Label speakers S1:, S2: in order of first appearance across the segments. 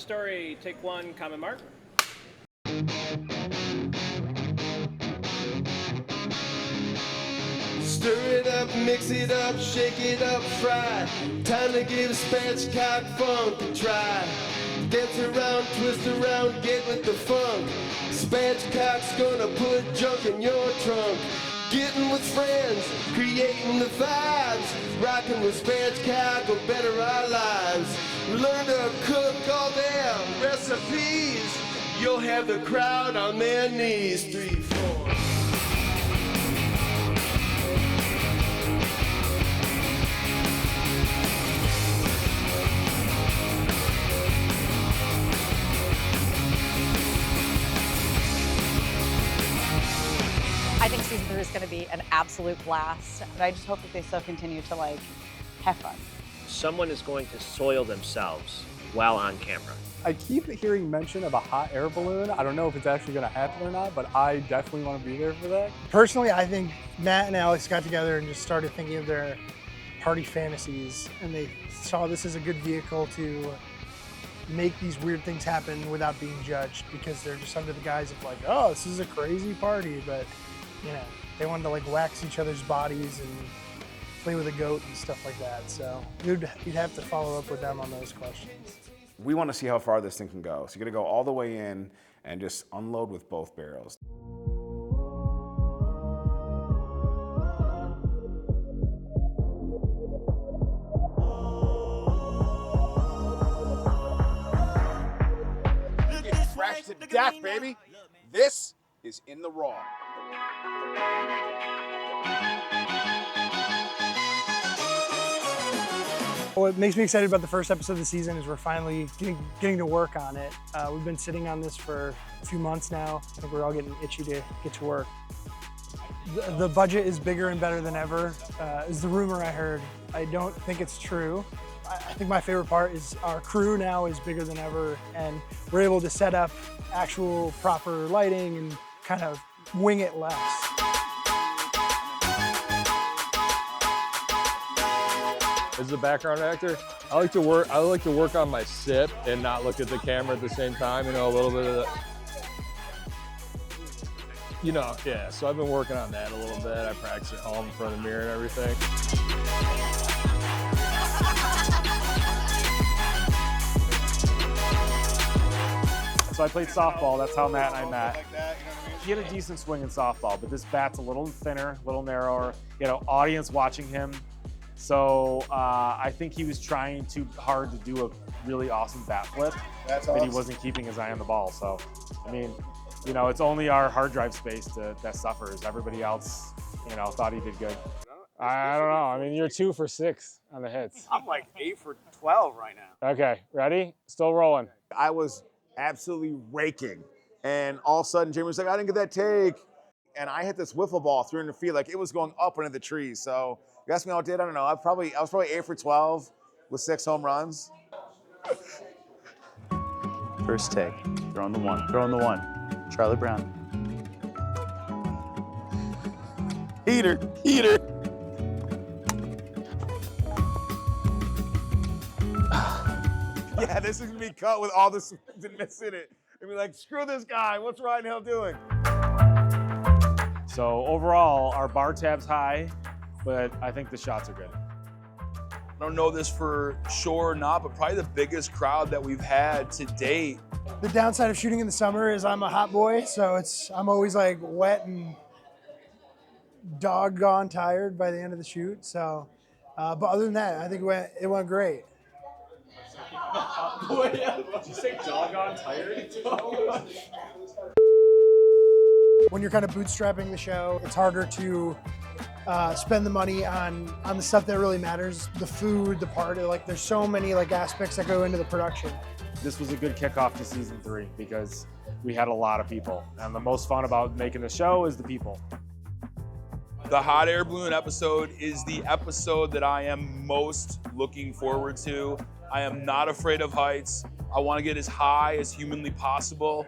S1: story, take one, comment mark.
S2: Stir it up, mix it up, shake it up, fry. Time to give Spatchcock Funk a try. Dance around, twist around, get with the funk. Spatchcock's gonna put junk in your trunk. Getting with friends, creating the vibes. Rocking with Spatchcock will better our lives. Learn to cook all their recipes. You'll have the crowd on their knees. 3, 4.
S3: I think season 3 is going to be an absolute blast. But I just hope that they still continue to have fun.
S1: Someone is going to soil themselves while on camera.
S4: I keep hearing mention of a hot air balloon. I don't know if it's actually going to happen or not, but I definitely want to be there for that.
S5: Personally, I think Matt and Alex got together and just started thinking of their party fantasies, and they saw this as a good vehicle to make these weird things happen without being judged, because they're just under the guise of oh, this is a crazy party, but they wanted to wax each other's bodies and play with a goat and stuff like that. So you'd have to follow up with them on those questions.
S6: We want to see how far this thing can go. So you're gonna go all the way in and just unload with both barrels.
S7: Get fresh to death, baby. This is in the raw.
S5: What makes me excited about the first episode of the season is we're finally getting to work on it. We've been sitting on this for a few months now. I think we're all getting itchy to get to work. The budget is bigger and better than ever, is the rumor I heard. I don't think it's true. I think my favorite part is our crew now is bigger than ever, and we're able to set up actual proper lighting and kind of wing it less.
S8: As a background actor, I like to work on my sip and not look at the camera at the same time. A little bit of yeah. So I've been working on that a little bit. I practice at home in front of the mirror and everything.
S4: So I played softball. That's how Matt and I met. He had a decent swing in softball, but this bat's a little thinner, a little narrower. Audience watching him. So I think he was trying too hard to do a really awesome bat flip.
S7: That's
S4: but
S7: awesome.
S4: he wasn't keeping his eye on the ball. So, it's only our hard drive space that suffers. Everybody else, thought he did good. I don't know. You're 2 for 6 on the hits.
S7: I'm 8 for 12 right now.
S4: Okay, ready? Still rolling.
S7: I was absolutely raking, and all of a sudden Jamie was like, I didn't get that take. And I hit this wiffle ball 300 feet, it was going up into the trees. So you asked me how it did, I don't know. I was probably 8 for 12 with 6 home runs.
S9: First take, throwing the one. Charlie Brown. Heater.
S7: Yeah, this is gonna be cut with all the swings and miss in it. And be like, screw this guy, what's Ryan Hill doing?
S4: So overall, our bar tab's high, but I think the shots are good.
S10: I don't know this for sure or not, but probably the biggest crowd that we've had to date.
S5: The downside of shooting in the summer is I'm a hot boy, so I'm always wet and doggone tired by the end of the shoot. So, but other than that, I think it went great.
S4: Did you say doggone tired?
S5: When you're kind of bootstrapping the show, it's harder to spend the money on the stuff that really matters, the food, the party. There's so many aspects that go into the production.
S4: This was a good kickoff to season 3 because we had a lot of people. And the most fun about making the show is the people.
S10: The hot air balloon episode is the episode that I am most looking forward to. I am not afraid of heights. I want to get as high as humanly possible.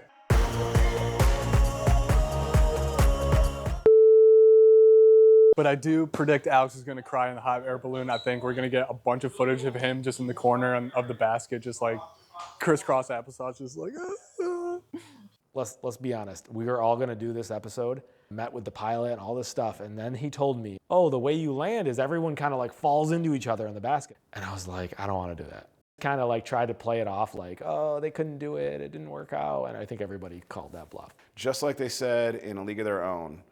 S4: But I do predict Alex is going to cry in the hot air balloon. I think we're going to get a bunch of footage of him just in the corner of the basket, just
S11: crisscross applesauce, just like.
S4: Let's be honest. We were all gonna do this episode, met with the pilot and all this stuff, and then he told me, oh, the way you land is everyone kind of like falls into each other in the basket. And I was like, I don't want to do that. Kind of like tried to play it off like, oh, they couldn't do it, it didn't work out, and I think everybody called that bluff.
S6: Just like they said in A League of Their Own,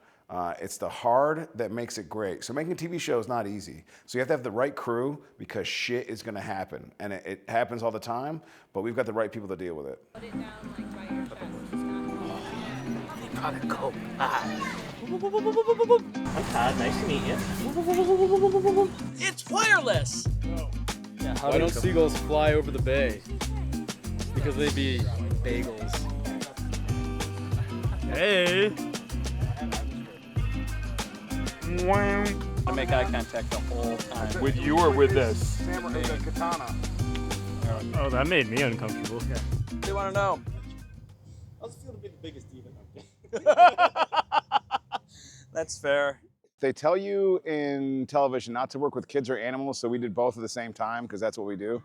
S6: it's the hard that makes it great. So making a TV show is not easy. So you have to have the right crew because shit is gonna happen. And it happens all the time, but we've got the right people to deal with it.
S12: Put it down like by your chest.
S1: Gotta go back. Hi Todd, nice to meet you. It's wireless!
S13: Yeah, why don't seagulls fly over the bay? Because they'd be bagels. Hey! I make eye contact the whole time.
S8: With you or with this?
S6: Samurai katana.
S13: Oh, that made me uncomfortable.
S11: They want to know.
S13: How's it feel to be the biggest diva?
S11: That's fair.
S7: They tell you in television not to work with kids or animals, so we did both at the same time because that's what we do.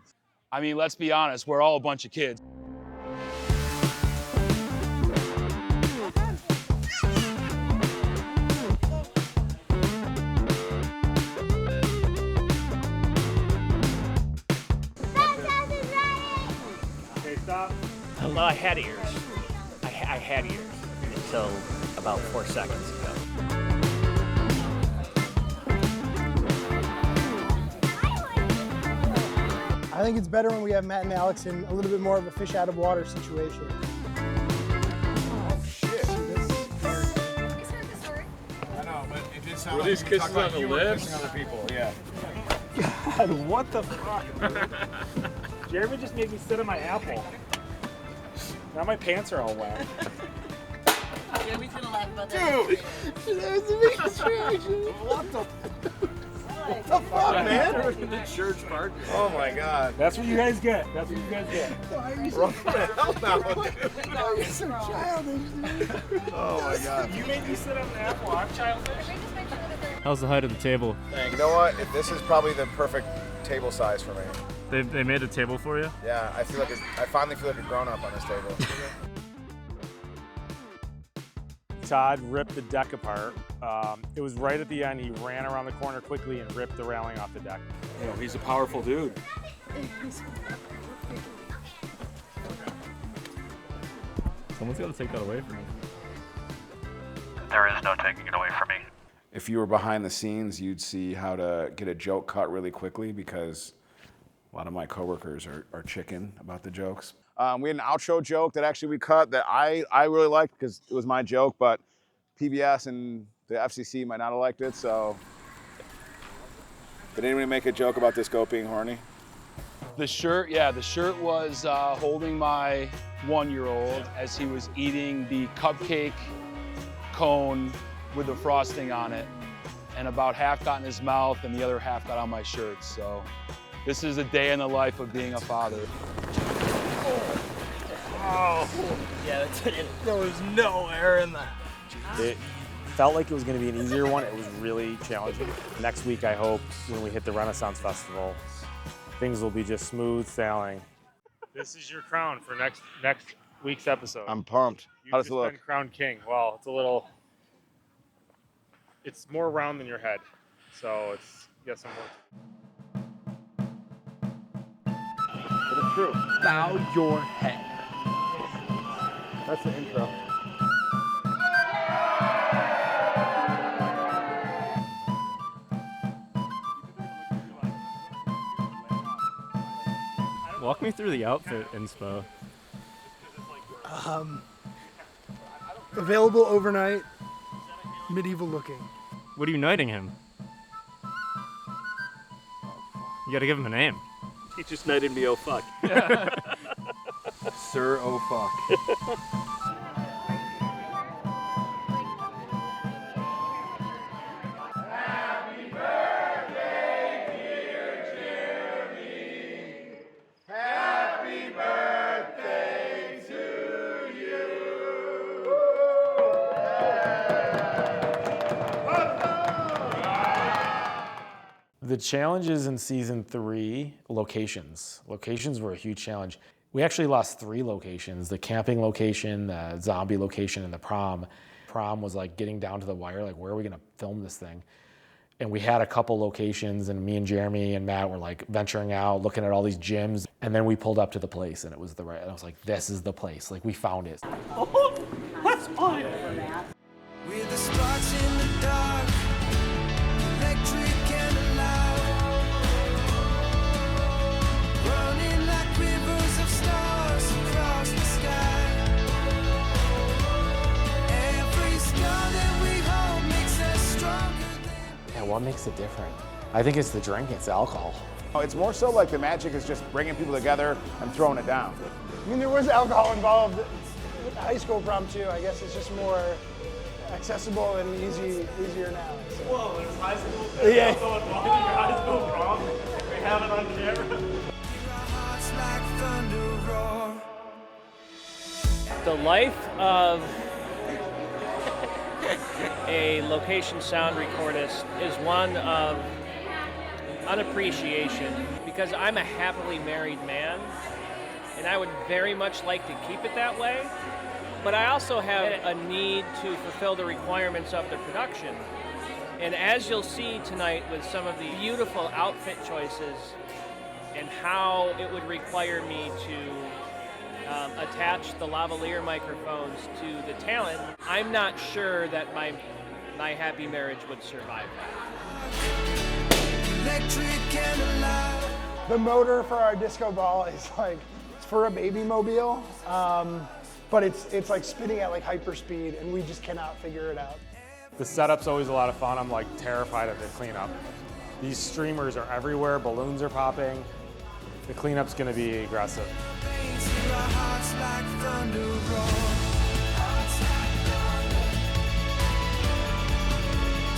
S10: I mean, let's be honest, we're all a bunch of kids.
S4: Okay, stop.
S1: Well, I had ears. I had ears until about 4 seconds ago.
S5: I think it's better when we have Matt and Alex in a little bit more of a fish out of water situation.
S6: Oh, shit.
S7: I know, but it did sound
S8: Were these kisses on the lips?
S7: Kissing other people, yeah.
S4: God, what the fuck? Jeremy just made me sit on my apple. Now my pants are all wet.
S12: Jeremy's gonna laugh about that.
S7: Dude!
S5: That was the biggest reaction.
S7: What the fuck, man?
S13: The church park.
S7: Oh my god.
S4: That's what you guys get. That's what you guys get.
S5: Why are you so
S7: Hell no,
S5: childish, dude?
S7: Oh my god.
S4: You made me sit on the apple. I'm childish.
S13: How's the height of the table?
S7: You know what? This is probably the perfect table size for me.
S13: They made a table for you?
S7: Yeah, I finally feel like a grown up on this table.
S4: Todd ripped the deck apart. It was right at the end. He ran around the corner quickly and ripped the railing off the deck.
S8: You know, he's a powerful dude.
S13: Someone's got to take that away from me.
S1: There is no taking it away from me.
S6: If you were behind the scenes, you'd see how to get a joke cut really quickly because a lot of my coworkers are chicken about the jokes.
S7: We had an outro joke that actually we cut that I really liked because it was my joke, but PBS and the FCC might not have liked it, so. Did anybody make a joke about this goat being horny?
S10: The shirt was holding my 1-year-old as he was eating the cupcake cone with the frosting on it, and about half got in his mouth and the other half got on my shirt. So this is a day in the life of being a father.
S1: Oh, yeah, there was no air in that.
S4: It felt like it was going to be an easier one. It was really challenging. Next week, I hope, when we hit the Renaissance Festival, things will be just smooth sailing. This is your crown for next week's episode.
S7: I'm pumped. How does it look?
S4: Been crowned king. Well, it's more round than your head, so you got some work. But it's true.
S1: Bow your head.
S4: That's the intro.
S13: Walk me through the outfit inspo.
S5: Available overnight, medieval looking.
S13: What are you knighting him? You gotta give him a name.
S1: He just knighted me, oh fuck.
S8: Sir, oh fuck.
S4: The challenges in season 3, locations. Locations were a huge challenge. We actually lost 3 locations: the camping location, the zombie location, and the prom. Prom was like getting down to the wire, like where are we gonna film this thing? And we had a couple locations, and me and Jeremy and Matt were like venturing out, looking at all these gyms. And then we pulled up to the place, and it was the right. And I was like, this is the place. Like, we found it.
S1: Oh, that's fine.
S2: With the sparks in the dark, electric and alive, running like rivers of stars across the sky. Every star that we hold makes us stronger than.
S4: And what makes it different? I think it's the drink, it's alcohol.
S7: Oh, it's more so like the magic is just bringing people together and throwing it down.
S5: I mean, there was alcohol involved with the high school prom too. I guess it's just more accessible and easier now. So.
S1: Whoa, there's high school.
S5: Yeah.
S1: Also involved in your high school prom. We have it on camera.
S2: Hearts like thunder roar.
S14: The life of a location sound recordist is one of unappreciation, because I'm a happily married man and I would very much like to keep it that way, but I also have a need to fulfill the requirements of the production. And as you'll see tonight with some of the beautiful outfit choices and how it would require me to attach the lavalier microphones to the talent, I'm not sure that my happy marriage would survive that.
S2: Electric and alive.
S5: The motor for our disco ball is like, it's for a baby mobile, but it's like spinning at like hyper speed, and we just cannot figure it out.
S4: The setup's always a lot of fun. I'm like terrified of the cleanup. These streamers are everywhere, balloons are popping. The cleanup's gonna be aggressive.
S2: Hearts like thunder roar.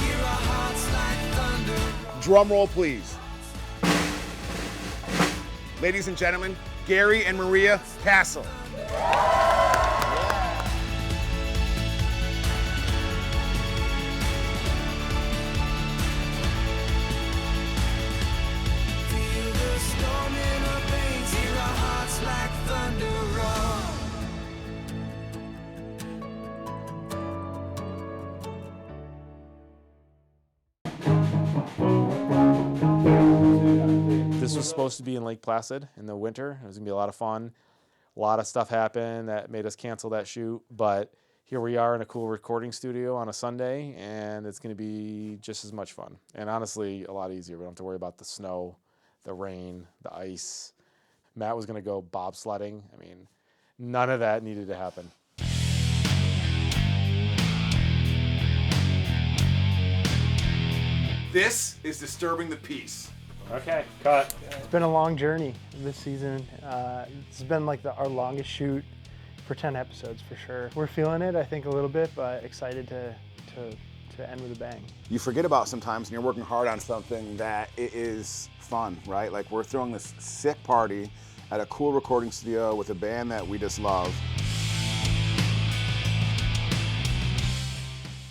S2: Hear our hearts like thunder.
S7: Drum roll, please. Ladies and gentlemen, Gary and Maria Castle.
S2: Feel the storm in our veins. Hear our hearts like thunder roar.
S4: This was supposed to be in Lake Placid in the winter. It was gonna be a lot of fun. A lot of stuff happened that made us cancel that shoot, but here we are in a cool recording studio on a Sunday, and it's gonna be just as much fun. And honestly, a lot easier. We don't have to worry about the snow, the rain, the ice. Matt was gonna go bobsledding. I mean, none of that needed to happen.
S7: This is disturbing the peace.
S4: Okay, cut.
S5: It's been a long journey this season. It's been like our longest shoot for 10 episodes for sure. We're feeling it, I think, a little bit, but excited to end with a bang.
S7: You forget about sometimes, and you're working hard on something that it is fun, right? Like, we're throwing this sick party at a cool recording studio with a band that we just love.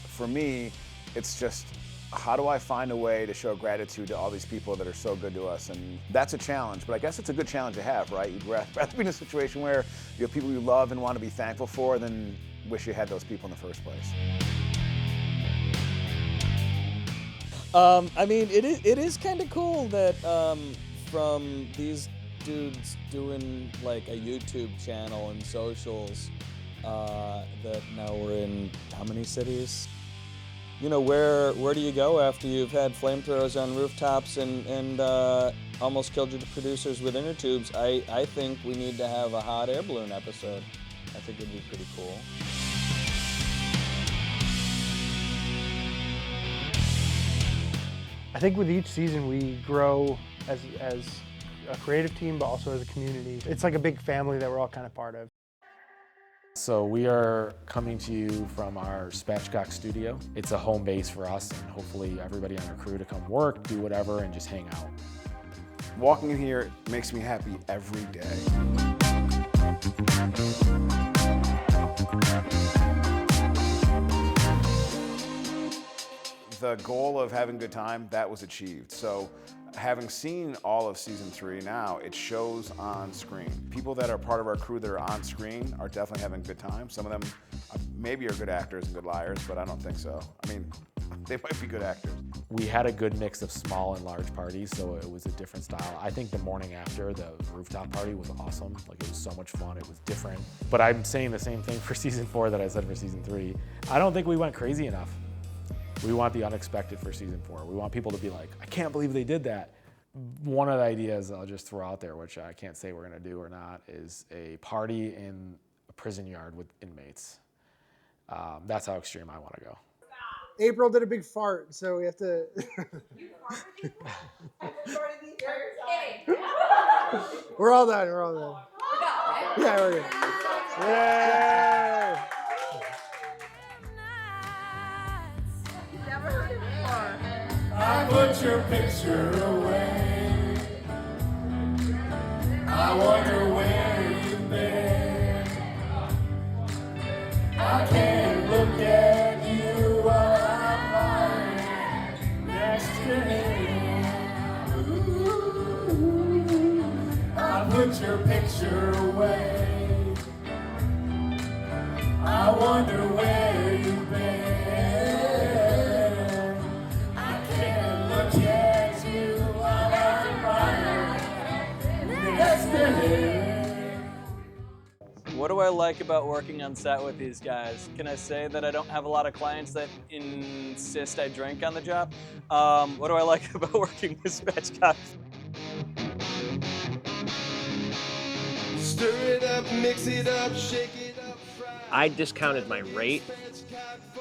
S7: For me, it's just, how do I find a way to show gratitude to all these people that are so good to us? And that's a challenge, but I guess it's a good challenge to have, right? You'd rather be in a situation where you have people you love and want to be thankful for than wish you had those people in the first place.
S11: I mean, it is kind of cool that from these dudes doing like a YouTube channel and socials, that now we're in how many cities? You know, where do you go after you've had flamethrowers on rooftops and almost killed your producers with inner tubes? I think we need to have a hot air balloon episode. I think it'd be pretty cool.
S5: I think with each season we grow as a creative team, but also as a community. It's like a big family that we're all kind of part of.
S4: So we are coming to you from our Spatchcock studio. It's a home base for us, and hopefully everybody on our crew to come work, do whatever, and just hang out.
S6: Walking in here makes me happy every day. The goal of having a good time, that was achieved. So Having seen all of season 3 now, it shows on screen. People that are part of our crew that are on screen are definitely having a good time. Some of them maybe are good actors and good liars, but I don't think so. I mean, they might be good actors.
S4: We had a good mix of small and large parties, so it was a different style. I think the morning after, the rooftop party was awesome. Like, it was so much fun, it was different. But I'm saying the same thing for season 4 that I said for season 3. I don't think we went crazy enough. We want the unexpected for season 4. We want people to be like, I can't believe they did that. One of the ideas I'll just throw out there, which I can't say we're gonna do or not, is a party in a prison yard with inmates. That's how extreme I wanna go.
S5: April did a big fart, so we have to. We're all done. We're all done. Yeah, we're good. Yay!
S12: Never heard it before.
S2: I put your picture away. I wonder where you've been. I can't look at you while I'm lying next to him. Ooh, I put your picture away. I wonder where you've been.
S11: What do I like about working on set with these guys? Can I say that I don't have a lot of clients that insist I drink on the job? What do I like about working with Spatchcock?
S2: Stir it up, mix it up, shake it up,
S1: I discounted my rate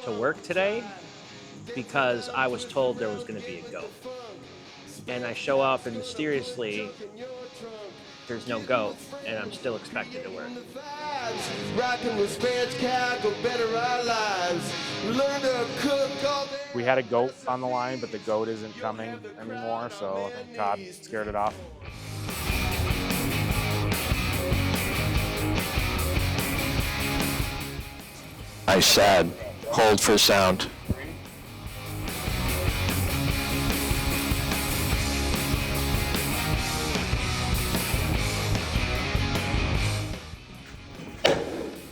S1: to work today because I was told there was going to be a goat. And I show up and mysteriously there's no goat, and I'm still expected to work.
S2: Rockin' with Spatchcock will better our lives. Learn to cook all day.
S4: We had a goat on the line, but the goat isn't coming anymore, so I think Todd scared it off.
S15: I said, hold for sound.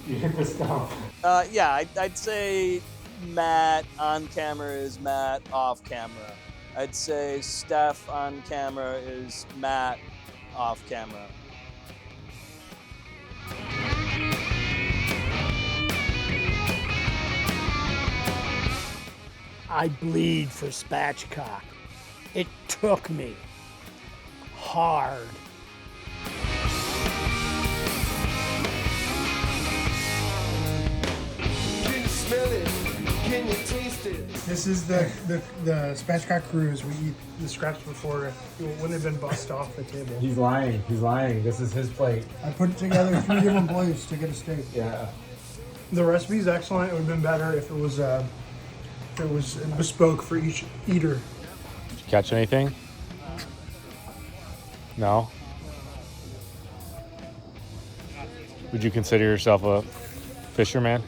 S4: You hit the stump.
S11: Yeah, I'd say Matt on camera is Matt off camera. I'd say Steph on camera is Matt off camera.
S16: I bleed for Spatchcock. It took me hard.
S2: Can you smell it? Can you taste it?
S5: This is the Spatchcock cruise. We eat the scraps before when they've been bussed off the table.
S4: He's lying. He's lying. This is his plate.
S5: I put together 3 different plates to get a steak.
S4: Yeah.
S5: The recipe's excellent. It would have been better if it was bespoke for each eater.
S4: Did you catch anything? No? Would you consider yourself a fisherman?